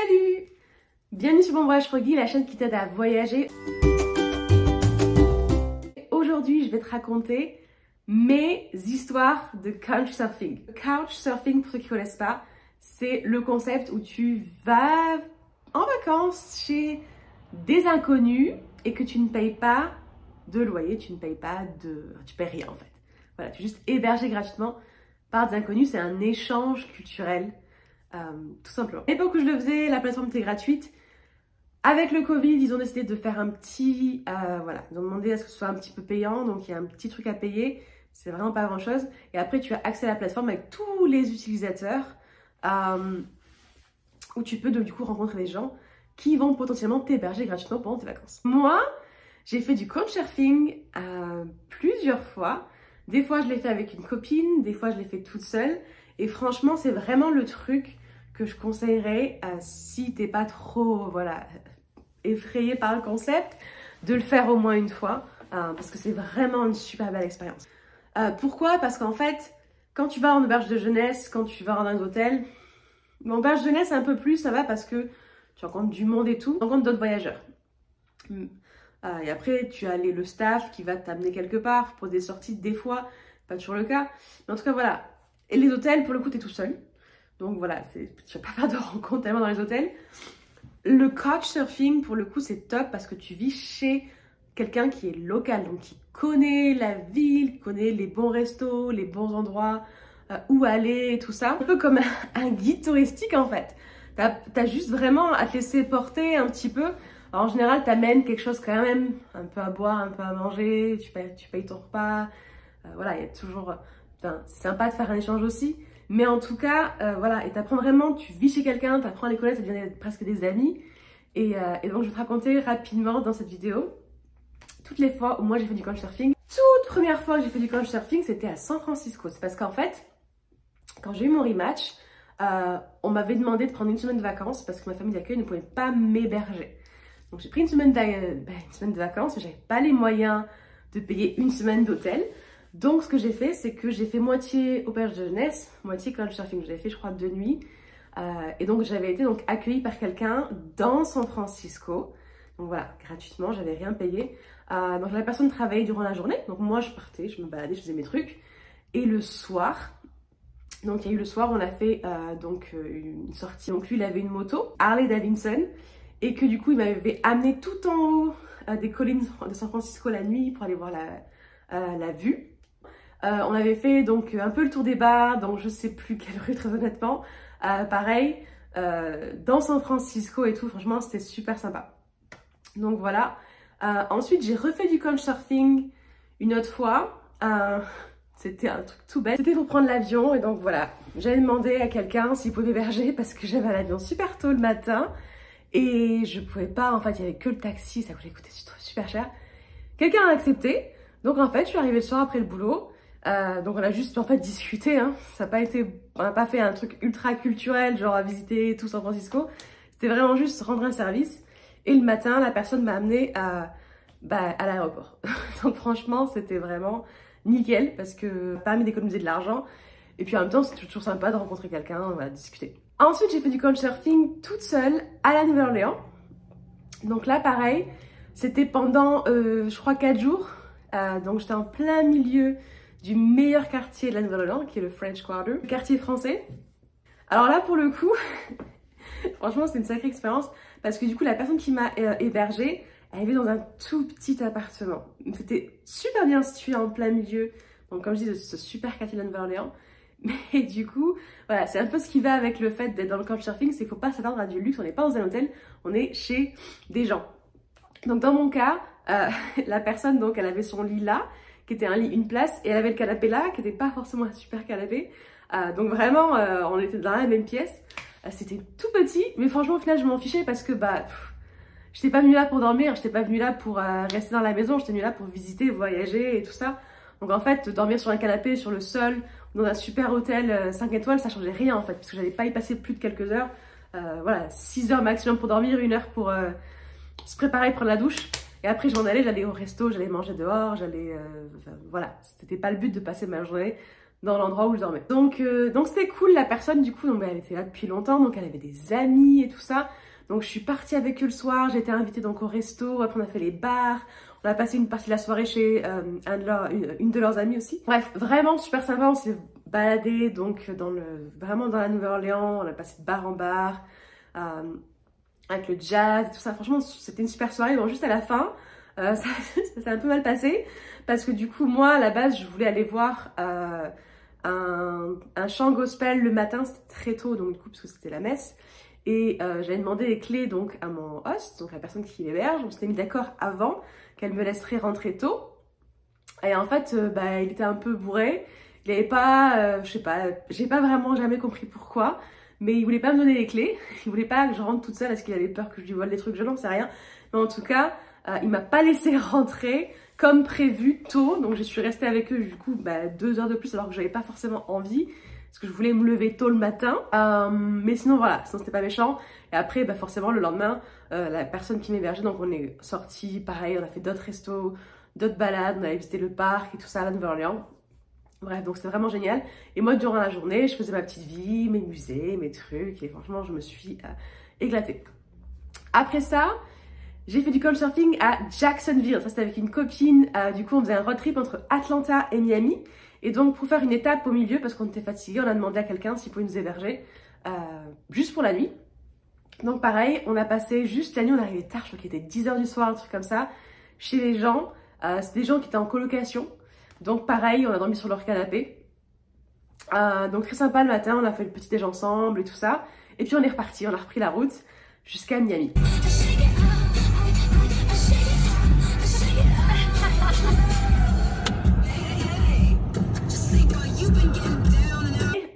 Salut! Bienvenue sur Bon Voyage Froggy, la chaîne qui t'aide à voyager. Aujourd'hui, je vais te raconter mes histoires de couchsurfing. Couchsurfing, pour ceux qui ne connaissent pas, c'est le concept où tu vas en vacances chez des inconnus et que tu ne payes pas de loyer, tu payes rien en fait. Voilà, tu es juste hébergé gratuitement par des inconnus, c'est un échange culturel, tout simplement. À l'époque où je le faisais, la plateforme était gratuite. Avec le Covid, ils ont décidé de faire un petit, voilà, ils ont demandé à ce que ce soit un petit peu payant, donc il y a un petit truc à payer, c'est vraiment pas grand chose. Et après, tu as accès à la plateforme avec tous les utilisateurs, où tu peux donc, du coup rencontrer des gens qui vont potentiellement t'héberger gratuitement pendant tes vacances. Moi, j'ai fait du couchsurfing plusieurs fois. Des fois, je l'ai fait avec une copine, des fois, je l'ai fait toute seule. Et franchement, c'est vraiment le truc que je conseillerais si t'es pas trop, voilà, effrayé par le concept, de le faire au moins une fois, parce que c'est vraiment une super belle expérience. Pourquoi? Parce qu'en fait, quand tu vas en auberge de jeunesse, quand tu vas dans un hôtel, l'auberge de jeunesse, un peu plus, ça va parce que tu rencontres du monde et tout, tu rencontres d'autres voyageurs. Et après, tu as le staff qui va t'amener quelque part pour des sorties, des fois, pas toujours le cas. Mais en tout cas, voilà. Et les hôtels, pour le coup, tu es tout seul. Donc voilà, tu vas pas faire de rencontres tellement dans les hôtels. Le couchsurfing, pour le coup, c'est top parce que tu vis chez quelqu'un qui est local, donc qui connaît la ville, qui connaît les bons restos, les bons endroits, où aller et tout ça. Un peu comme un guide touristique en fait. T'as juste vraiment à te laisser porter un petit peu. Alors, en général, t'amènes quelque chose quand même, un peu à boire, un peu à manger, tu payes ton repas. Voilà, il y a toujours... Enfin, c'est sympa de faire un échange aussi. Mais en tout cas, voilà, et t'apprends vraiment, tu vis chez quelqu'un, t'apprends à les connaître, ça devient presque des amis. Et donc, je vais te raconter rapidement dans cette vidéo toutes les fois où moi j'ai fait du couchsurfing. Toute première fois que j'ai fait du couchsurfing, c'était à San Francisco. C'est parce qu'en fait, quand j'ai eu mon rematch, on m'avait demandé de prendre une semaine de vacances parce que ma famille d'accueil ne pouvait pas m'héberger. Donc j'ai pris une semaine de vacances, mais j'avais pas les moyens de payer une semaine d'hôtel. Donc ce que j'ai fait, c'est que j'ai fait moitié auberge de jeunesse, moitié couchsurfing. J'avais fait, je crois, 2 nuits. Et donc j'avais été accueillie par quelqu'un dans San Francisco. Donc voilà, gratuitement, j'avais rien payé. Donc la personne travaillait durant la journée. Donc moi je partais, je me baladais, je faisais mes trucs. Et le soir, donc il y a eu le soir, on a fait une sortie. Donc lui, il avait une moto, Harley Davidson. Et que du coup, il m'avait amené tout en haut des collines de San Francisco la nuit pour aller voir la vue. On avait fait donc un peu le tour des bars, dans je sais plus quelle rue très honnêtement. Pareil, dans San Francisco et tout, franchement, c'était super sympa. Donc voilà. Ensuite, j'ai refait du couchsurfing une autre fois. C'était un truc tout bête. C'était pour prendre l'avion et donc voilà. J'avais demandé à quelqu'un s'il pouvait m'héberger parce que j'avais l'avion super tôt le matin. Et je pouvais pas, en fait, il y avait que le taxi, ça coûtait super cher. Quelqu'un a accepté, donc en fait, je suis arrivée le soir après le boulot. Donc on a juste en fait discuté, hein. On n'a pas fait un truc ultra culturel, genre à visiter tout San Francisco. C'était vraiment juste rendre un service. Et le matin, la personne m'a amenée à l'aéroport. Donc franchement, c'était vraiment nickel parce que ça m'a permis d'économiser de l'argent. Et puis en même temps, c'est toujours sympa de rencontrer quelqu'un, on va discuter. Ensuite, j'ai fait du couchsurfing toute seule à la Nouvelle-Orléans. Donc là, pareil, c'était pendant, je crois, 4 jours. Donc j'étais en plein milieu du meilleur quartier de la Nouvelle-Orléans, qui est le French Quarter, le quartier français. Alors là, pour le coup, franchement, c'est une sacrée expérience parce que du coup, la personne qui m'a hébergée, elle vivait dans un tout petit appartement. C'était super bien situé en plein milieu. Donc comme je dis, de ce super quartier de la Nouvelle-Orléans. Mais du coup, voilà, c'est un peu ce qui va avec le fait d'être dans le couchsurfing, c'est qu'il ne faut pas s'attendre à du luxe, on n'est pas dans un hôtel, on est chez des gens. Donc dans mon cas, la personne, donc, elle avait son lit là, qui était un lit, une place, et elle avait le canapé là, qui n'était pas forcément un super canapé. Donc vraiment, on était dans la même pièce. C'était tout petit, mais franchement, au final, je m'en fichais parce que je n'étais pas venue là pour dormir, je n'étais pas venue là pour rester dans la maison, j'étais venue là pour visiter, voyager et tout ça. Donc en fait, dormir sur un canapé, sur le sol, dans un super hôtel 5 étoiles, ça changeait rien en fait, parce que j'allais pas y passer plus de quelques heures. Voilà, 6 heures maximum pour dormir, 1 heure pour se préparer, prendre la douche. Et après, j'allais au resto, j'allais manger dehors, voilà. C'était pas le but de passer ma journée dans l'endroit où je dormais. Donc c'était cool, la personne du coup, donc, bah, elle était là depuis longtemps, donc elle avait des amis et tout ça. Donc je suis partie avec eux le soir, j'ai été invitée donc au resto, après on a fait les bars, on a passé une partie de la soirée chez une de leurs amies aussi. Bref, vraiment super sympa, on s'est baladé donc vraiment dans la Nouvelle-Orléans, on a passé de bar en bar, avec le jazz et tout ça. Franchement, c'était une super soirée. Bon, juste à la fin, ça s'est un peu mal passé parce que du coup, moi, à la base, je voulais aller voir un chant gospel le matin, c'était très tôt, donc du coup, parce que c'était la messe. Et j'avais demandé les clés donc à mon host, donc la personne qui l'héberge. On s'était mis d'accord avant qu'elle me laisserait rentrer tôt. Et en fait, bah, il était un peu bourré. Il avait pas, je sais pas, j'ai pas vraiment jamais compris pourquoi. Mais il voulait pas me donner les clés. Il voulait pas que je rentre toute seule parce qu'il avait peur que je lui vole des trucs. Je n'en sais rien. Mais en tout cas, il m'a pas laissé rentrer comme prévu tôt. Donc je suis restée avec eux du coup 2 heures de plus alors que j'avais pas forcément envie. Parce que je voulais me lever tôt le matin. Mais sinon voilà, sinon c'était pas méchant. Et après forcément le lendemain, la personne qui m'hébergeait, donc on est sortis, pareil, on a fait d'autres restos, d'autres balades, on allait visiter le parc et tout ça à la Nouvelle-Orléans. Bref, donc c'était vraiment génial. Et moi, durant la journée, je faisais ma petite vie, mes musées, mes trucs. Et franchement, je me suis éclatée. Après ça, j'ai fait du couchsurfing à Jacksonville. Ça, c'était avec une copine. Du coup, on faisait un road trip entre Atlanta et Miami. Et donc, pour faire une étape au milieu, parce qu'on était fatigués, on a demandé à quelqu'un s'il pouvait nous héberger juste pour la nuit. Donc pareil, on a passé juste la nuit, on est arrivé tard, je crois qu'il était 10 h du soir, un truc comme ça, chez les gens. C'est des gens qui étaient en colocation. Donc pareil, on a dormi sur leur canapé. Donc très sympa le matin, on a fait le petit déj ensemble et tout ça. Et puis on est reparti, on a repris la route jusqu'à Miami.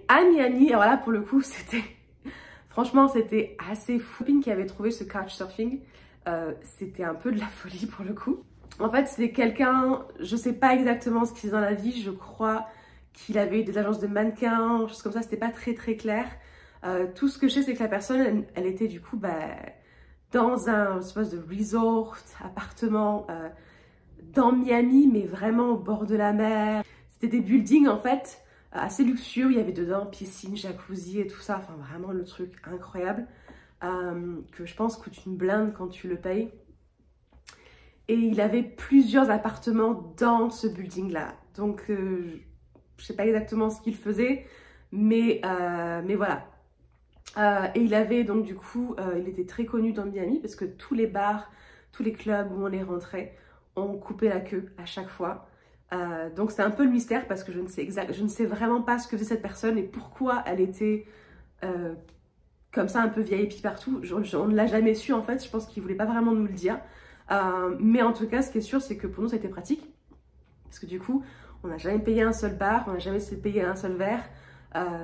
À Miami, alors là pour le coup c'était... Franchement c'était assez fou. Qui avait trouvé ce couchsurfing, c'était un peu de la folie pour le coup. En fait, c'était quelqu'un, je sais pas exactement ce qu'il faisait dans la vie, je crois qu'il avait eu des agences de mannequins, choses comme ça, c'était pas très clair. Tout ce que je sais, c'est que la personne, elle était du coup dans un espèce de resort, appartement, dans Miami, mais vraiment au bord de la mer. C'était des buildings en fait, assez luxueux, il y avait dedans piscine, jacuzzi et tout ça, enfin vraiment le truc incroyable, que je pense coûte une blinde quand tu le payes. Et il avait plusieurs appartements dans ce building-là. Donc, je sais pas exactement ce qu'il faisait, mais voilà. Et il avait donc du coup, il était très connu dans Miami parce que tous les bars, tous les clubs où on est rentré ont coupé la queue à chaque fois. Donc c'est un peu le mystère parce que je ne sais vraiment pas ce que faisait cette personne et pourquoi elle était comme ça un peu VIP partout. On ne l'a jamais su en fait, je pense qu'il voulait pas vraiment nous le dire. Mais en tout cas, ce qui est sûr, c'est que pour nous, ça a été pratique. Parce que du coup, on n'a jamais payé un seul bar, on n'a jamais payé un seul verre.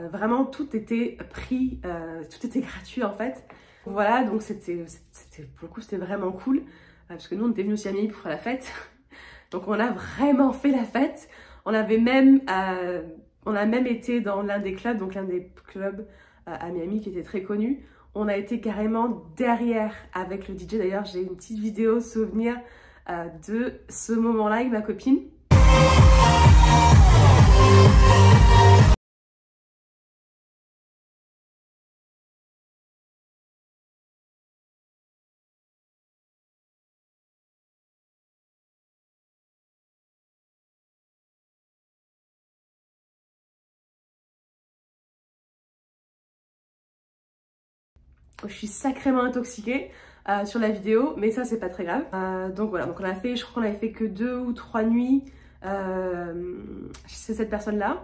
Vraiment, tout était pris, tout était gratuit en fait. Voilà, donc pour le coup, c'était vraiment cool. Parce que nous, on était venus aussi à Miami pour faire la fête. Donc on a vraiment fait la fête. On a même été dans l'un des clubs, donc l'un des clubs à Miami qui était très connu. On a été carrément derrière avec le DJ. D'ailleurs, j'ai une petite vidéo souvenir de ce moment-là avec ma copine. Je suis sacrément intoxiquée sur la vidéo, mais ça c'est pas très grave. Donc voilà, donc je crois qu'on avait fait que 2 ou 3 nuits chez cette personne-là.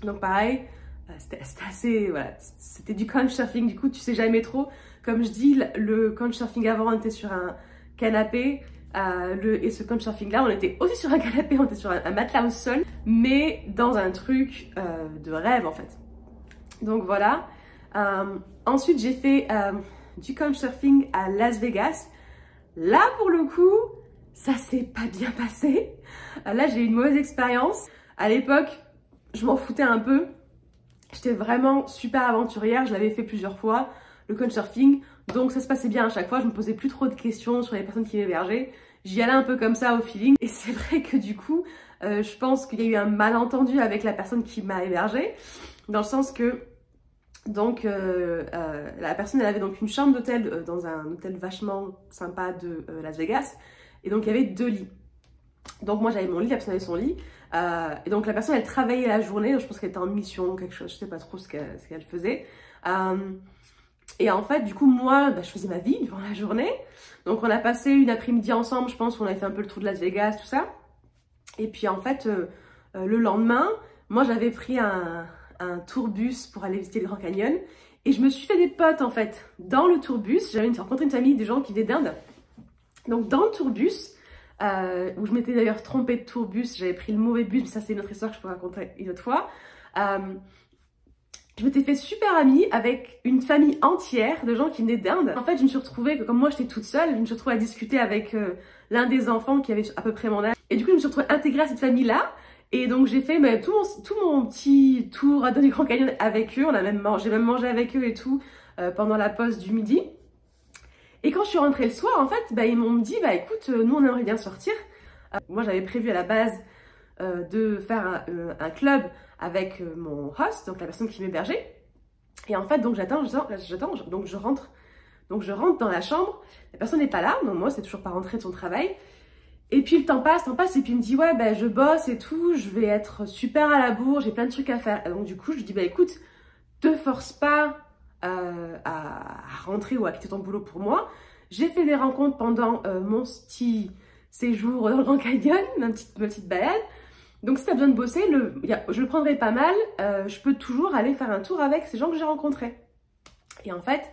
Donc pareil, c'était assez, voilà, c'était du couchsurfing, du coup tu sais jamais trop. Comme je dis, le couchsurfing avant on était sur un canapé, et ce couchsurfing là on était aussi sur un canapé, on était sur un matelas au sol, mais dans un truc de rêve en fait. Donc voilà. Ensuite, j'ai fait du couchsurfing à Las Vegas. Là, pour le coup, ça s'est pas bien passé. Là, j'ai eu une mauvaise expérience. À l'époque, je m'en foutais un peu. J'étais vraiment super aventurière. Je l'avais fait plusieurs fois, le couchsurfing. Donc, ça se passait bien à chaque fois. Je me posais plus trop de questions sur les personnes qui m'hébergeaient. J'y allais un peu comme ça au feeling. Et c'est vrai que du coup, Je pense qu'il y a eu un malentendu avec la personne qui m'a hébergée, dans le sens que donc la personne elle avait donc une chambre d'hôtel dans un hôtel vachement sympa de Las Vegas, et donc il y avait 2 lits. Donc moi j'avais mon lit, la personne avait son lit, et donc la personne elle travaillait la journée, je pense qu'elle était en mission ou quelque chose, je sais pas trop ce qu'elle faisait. Et en fait du coup moi je faisais ma vie durant la journée, donc on a passé une après-midi ensemble, je pense, on avait fait un peu le tour de Las Vegas, tout ça. Et puis en fait le lendemain, moi j'avais pris un tourbus pour aller visiter le Grand Canyon, et je me suis fait des potes en fait dans le tourbus. J'avais rencontré une famille, des gens qui venaient d'Inde, donc dans le tourbus où je m'étais d'ailleurs trompée de tourbus, j'avais pris le mauvais bus, mais ça c'est une autre histoire que je pourrais raconter une autre fois. Je m'étais fait super amie avec une famille entière de gens qui venaient d'Inde. En fait je me suis retrouvée, comme moi j'étais toute seule, je me suis retrouvée à discuter avec l'un des enfants qui avait à peu près mon âge, et du coup je me suis retrouvée intégrée à cette famille là. Et donc j'ai fait tout mon petit tour à du Grand Canyon avec eux. J'ai même mangé avec eux et tout pendant la pause du midi. Et quand je suis rentrée le soir, en fait, ils m'ont dit, écoute, nous on aimerait bien sortir. Moi j'avais prévu à la base de faire un club avec mon host, donc la personne qui m'hébergeait. Et en fait, donc j'attends, donc je rentre dans la chambre. La personne n'est pas là, donc moi c'est toujours pas rentrée de son travail. Et puis le temps passe, et puis il me dit ouais je bosse et tout, je vais être super à la bourre, j'ai plein de trucs à faire. Et donc du coup je lui dis écoute, te force pas à rentrer ou à quitter ton boulot pour moi. J'ai fait des rencontres pendant mon petit séjour dans le Grand Canyon, ma petite balade. Donc si t'as besoin de bosser, je le prendrai pas mal, je peux toujours aller faire un tour avec ces gens que j'ai rencontrés. Et en fait,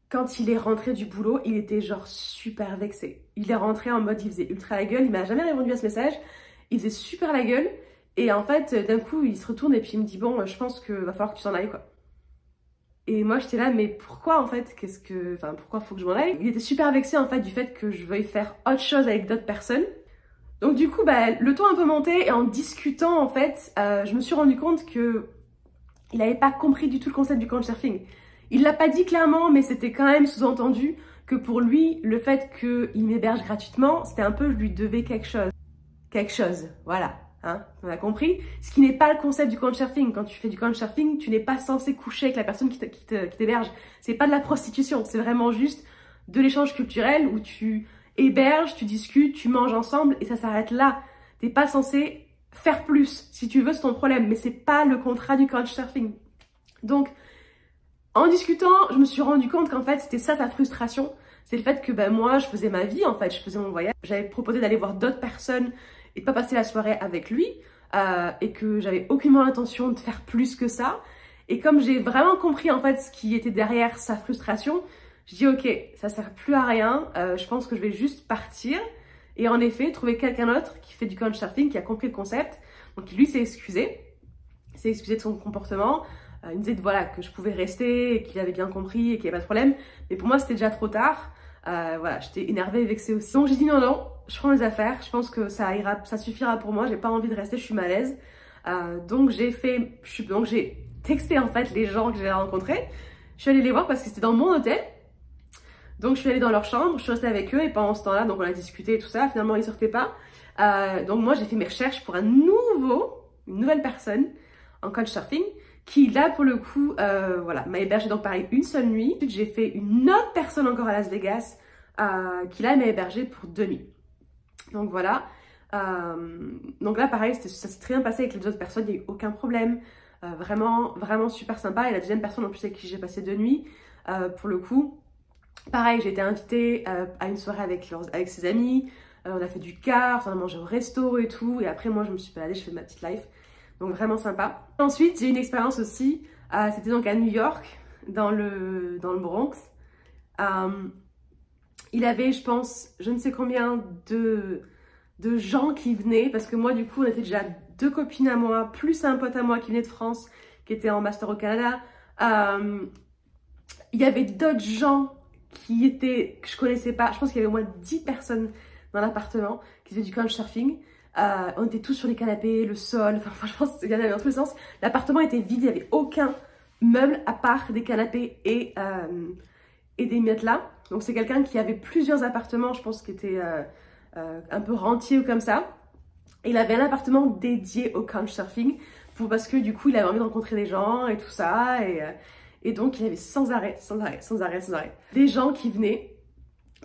quand il est rentré du boulot, il était genre super vexé. Il est rentré en mode, il faisait ultra la gueule, il m'a jamais répondu à ce message, il faisait super la gueule, et en fait, d'un coup, il se retourne et puis il me dit, bon, je pense que va falloir que tu t'en ailles, quoi. Et moi, j'étais là, mais pourquoi, en fait, pourquoi faut que je m'en aille? Il était super vexé, en fait, du fait que je veuille faire autre chose avec d'autres personnes. Donc du coup, le ton a un peu monté, et en discutant, en fait, je me suis rendu compte que il n'avait pas compris du tout le concept du couchsurfing. Il l'a pas dit clairement, mais c'était quand même sous-entendu que pour lui, le fait qu'il m'héberge gratuitement, c'était un peu, je lui devais quelque chose. Quelque chose, voilà, hein, on a compris. Ce qui n'est pas le concept du couchsurfing. Quand tu fais du couchsurfing, tu n'es pas censé coucher avec la personne qui t'héberge. C'est pas de la prostitution, c'est vraiment juste de l'échange culturel où tu héberges, tu discutes, tu manges ensemble, et ça s'arrête là. T'es pas censé faire plus. Si tu veux, c'est ton problème, mais c'est pas le contrat du couchsurfing. Donc, en discutant, je me suis rendu compte qu'en fait, c'était ça sa frustration. C'est le fait que moi, je faisais ma vie, en fait, je faisais mon voyage. J'avais proposé d'aller voir d'autres personnes et de pas passer la soirée avec lui. Et que j'avais aucunement l'intention de faire plus que ça. Et comme j'ai vraiment compris, en fait, ce qui était derrière sa frustration, je dis ok, ça sert plus à rien. Je pense que je vais juste partir. Et en effet, trouver quelqu'un d'autre qui fait du couchsurfing, qui a compris le concept. Donc, lui s'est excusé. Il s'est excusé de son comportement. Il me disait que je pouvais rester, et qu'il avait bien compris et qu'il n'y avait pas de problème. Mais pour moi, c'était déjà trop tard. J'étais énervée et vexée aussi. Donc j'ai dit non, je prends mes affaires. Je pense que ça ira, ça suffira pour moi. J'ai pas envie de rester, je suis mal à l'aise. Donc j'ai texté en fait les gens que j'ai rencontrés. Je suis allée les voir parce que c'était dans mon hôtel. Donc je suis allée dans leur chambre, je suis restée avec eux, et pendant ce temps-là, donc on a discuté et tout ça. Finalement, ils sortaient pas. Donc moi, j'ai fait mes recherches pour une nouvelle personne en couchsurfing, qui là pour le coup m'a hébergé donc pareil une seule nuit. Ensuite j'ai fait une autre personne encore à Las Vegas qui là m'a hébergé pour 2 nuits. Donc voilà, donc là pareil ça s'est très bien passé avec les autres personnes, il n'y a eu aucun problème, vraiment super sympa. Et la deuxième personne en plus avec qui j'ai passé 2 nuits, pour le coup pareil, j'ai été invitée à une soirée avec ses amis, on a fait du kart, on a mangé au resto et tout, et après moi je me suis baladée, je fais ma petite life. Donc vraiment sympa. Ensuite, j'ai eu une expérience aussi, c'était donc à New York, dans le Bronx. Il avait, je pense, je ne sais combien de gens qui venaient, parce que moi du coup, on était déjà 2 copines à moi, plus un pote à moi qui venait de France, qui était en master au Canada. Il y avait d'autres gens que je connaissais pas. Je pense qu'il y avait au moins 10 personnes dans l'appartement qui faisaient du couchsurfing. On était tous sur les canapés, le sol, enfin je pense qu'il y en avait dans tous les sens. L'appartement était vide, il n'y avait aucun meuble à part des canapés et des matelas. Donc c'est quelqu'un qui avait plusieurs appartements, je pense, qui était un peu rentier ou comme ça. Et il avait un appartement dédié au couchsurfing parce que du coup il avait envie de rencontrer des gens et tout ça. Et donc il y avait sans arrêt des gens qui venaient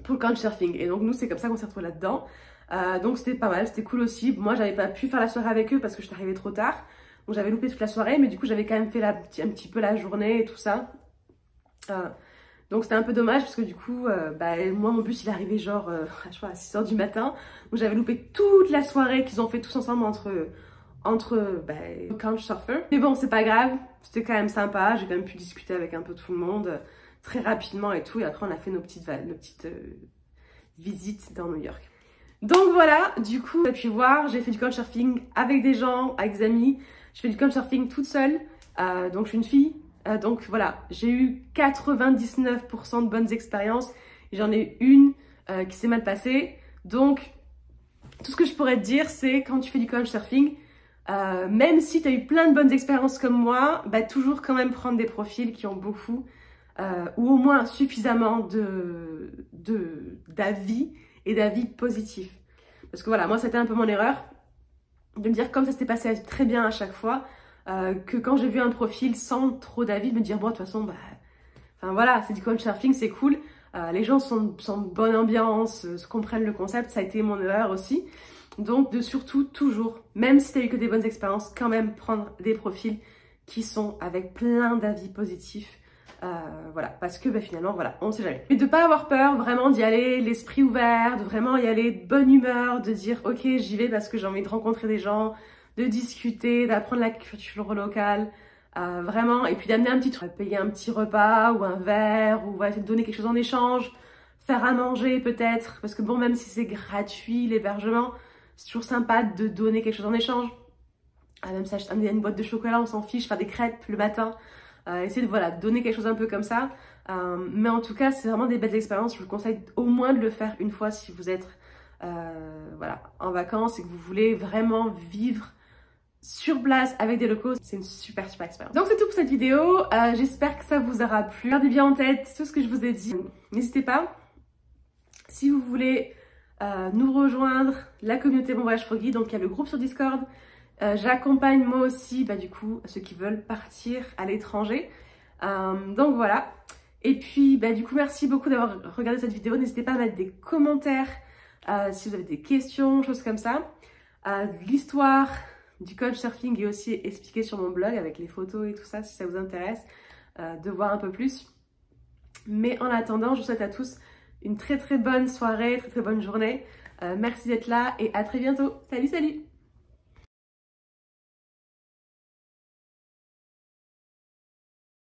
pour le couchsurfing. Et donc nous c'est comme ça qu'on s'est retrouvés là-dedans. Donc c'était pas mal, c'était cool aussi. Moi j'avais pas pu faire la soirée avec eux parce que j'étais arrivée trop tard. Donc j'avais loupé toute la soirée, mais du coup j'avais quand même fait un petit peu la journée et tout ça. Donc c'était un peu dommage parce que du coup, moi mon bus il est arrivé genre je crois à 6 h du matin. Donc j'avais loupé toute la soirée qu'ils ont fait tous ensemble entre couchsurfers. Mais bon c'est pas grave, c'était quand même sympa. J'ai quand même pu discuter avec un peu tout le monde très rapidement et tout. Et après on a fait nos petites visites dans New York. Donc voilà, du coup, vous avez pu voir, j'ai fait du couchsurfing avec des gens, avec des amis. Je fais du couchsurfing toute seule, donc je suis une fille. Donc voilà, j'ai eu 99% de bonnes expériences. J'en ai une qui s'est mal passée. Donc, tout ce que je pourrais te dire, c'est quand tu fais du couchsurfing, même si tu as eu plein de bonnes expériences comme moi, toujours quand même prendre des profils qui ont beaucoup, ou au moins suffisamment d'avis et d'avis positifs. Parce que voilà, moi c'était un peu mon erreur de me dire comme ça s'était passé très bien à chaque fois, que quand j'ai vu un profil sans trop d'avis, de me dire bon de toute façon enfin voilà, c'est du couchsurfing, c'est cool, les gens sont de bonne ambiance, comprennent le concept, ça a été mon erreur aussi. Donc de surtout toujours, même si tu as eu que des bonnes expériences, quand même prendre des profils qui sont avec plein d'avis positifs. Voilà, parce que finalement, voilà, on ne sait jamais. Mais de pas avoir peur, vraiment d'y aller, l'esprit ouvert, de vraiment y aller de bonne humeur, de dire ok j'y vais parce que j'ai envie de rencontrer des gens, de discuter, d'apprendre la culture locale, vraiment, et puis d'amener un petit truc, payer un petit repas ou un verre, ou voilà, donner quelque chose en échange, faire à manger peut-être, parce que bon, même si c'est gratuit l'hébergement, c'est toujours sympa de donner quelque chose en échange. Même si amener une boîte de chocolat, on s'en fiche, faire des crêpes le matin. Essayer de voilà, donner quelque chose un peu comme ça. Mais en tout cas, c'est vraiment des belles expériences. Je vous conseille au moins de le faire une fois si vous êtes voilà, en vacances et que vous voulez vraiment vivre sur place avec des locaux. C'est une super expérience. Donc c'est tout pour cette vidéo. J'espère que ça vous aura plu. Gardez bien en tête tout ce que je vous ai dit. N'hésitez pas. Si vous voulez nous rejoindre, la communauté Bon Voyage for Guide, donc il y a le groupe sur Discord. J'accompagne moi aussi du coup ceux qui veulent partir à l'étranger, donc voilà. Et puis du coup merci beaucoup d'avoir regardé cette vidéo. N'hésitez pas à mettre des commentaires si vous avez des questions, choses comme ça. L'histoire du couchsurfing est aussi expliquée sur mon blog avec les photos et tout ça si ça vous intéresse de voir un peu plus. Mais en attendant, je vous souhaite à tous une très bonne soirée, très bonne journée. Merci d'être là et à très bientôt. Salut!